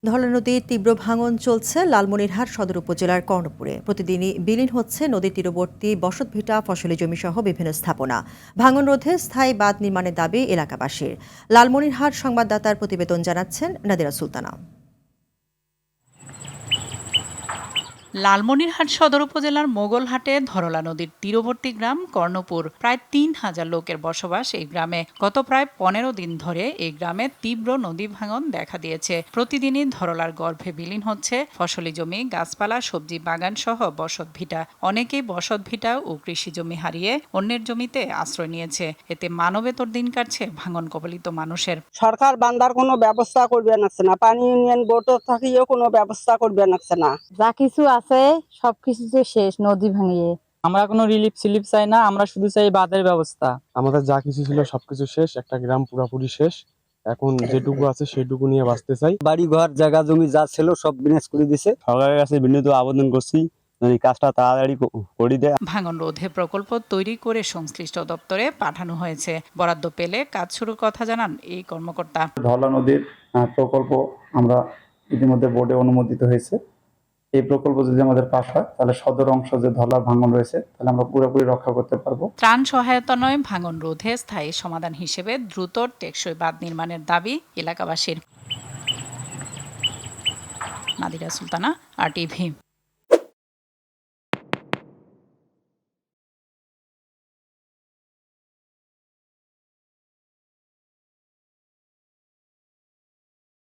ধলা নদীর তীব্র ভাঙন চলছে লালমনিরহাট সদর উপজেলার কর্ণপুরে। প্রতিদিনই বিলীন হচ্ছে নদীর তীরবর্তী বসতভিটা, ফসলি জমিসহ বিভিন্ন স্থাপনা। ভাঙন রোধে স্থায়ী বাঁধ নির্মাণের দাবি এলাকাবাসীর। লালমনিরহাট সংবাদদাতার প্রতিবেদন জানাচ্ছেন নাদিরা সুলতানা। লালমনিরহাট সদর উপজেলার মোগলহাটে ধরলা নদীর তীরবর্তী গ্রাম কর্ণপুর। প্রায় ৩,০০০ লোকের বসবাস এই গ্রামে। গত প্রায় ১৫ দিন ধরে এই গ্রামে তীব্র নদী ভাঙন দেখা দিয়েছে। প্রতিদিনই ধরলার গর্ভে বিলীন হচ্ছে ফসলি জমি, গাছপালা, সবজি বাগান সহ বসত ভিটা। অনেকেই বসত ভিটা ও কৃষি জমি হারিয়ে অন্যের জমিতে আশ্রয় নিয়েছে। এতে মানবেতর দিন কাটছে ভাঙন কবলিত মানুষের। সরকার বান্দার কোনো ব্যবস্থা করবে না, পানি ইউনিয়ন বোর্ড থাকিও কোনো ব্যবস্থা করবে না। যা কিছু আছে সবকিছু যে শেষ নদী ভাঙিয়ে। আমরা কোনো রিলিফ সিলিপ চাই না, আমরা শুধু চাই বাঁধের ব্যবস্থা। আমাদের যা কিছু ছিল সবকিছু শেষ, একটা গ্রাম পুরোপুরি শেষ। এখন যেটুকু আছে সেটুকু নিয়ে বাঁচতে চাই। বাড়ি ঘর জায়গা জমি যা ছিল সব বিনাশ করে দিছে। সরকারের কাছে বিনীত আবেদন করছি যদি কাজটা তাড়াতাড়ি করে দেয়। ভাঙন রোধে প্রকল্প তৈরি করে সংশ্লিষ্ট দপ্তরে পাঠানো হয়েছে। বরাদ্দ পেলে কাজ শুরুর কথা জানান এই কর্মকর্তা। ধলা নদীর প্রকল্প আমরা ইতিমধ্যে বোর্ডে অনুমোদিত হয়েছে। এই প্রকল্প যদি আমাদের পাস হয় তাহলে সদর অংশ যে ধলা ভাঙন রয়েছে তাহলে আমরা পুরোপুরি রক্ষা করতে পারবো। ত্রাণ সহায়তা নয়, ভাঙন রোধে স্থায়ী সমাধান হিসেবে দ্রুত টেকসই বাঁধ নির্মাণের দাবি এলাকাবাসীর। নাদিরা সুলতানা, RTV।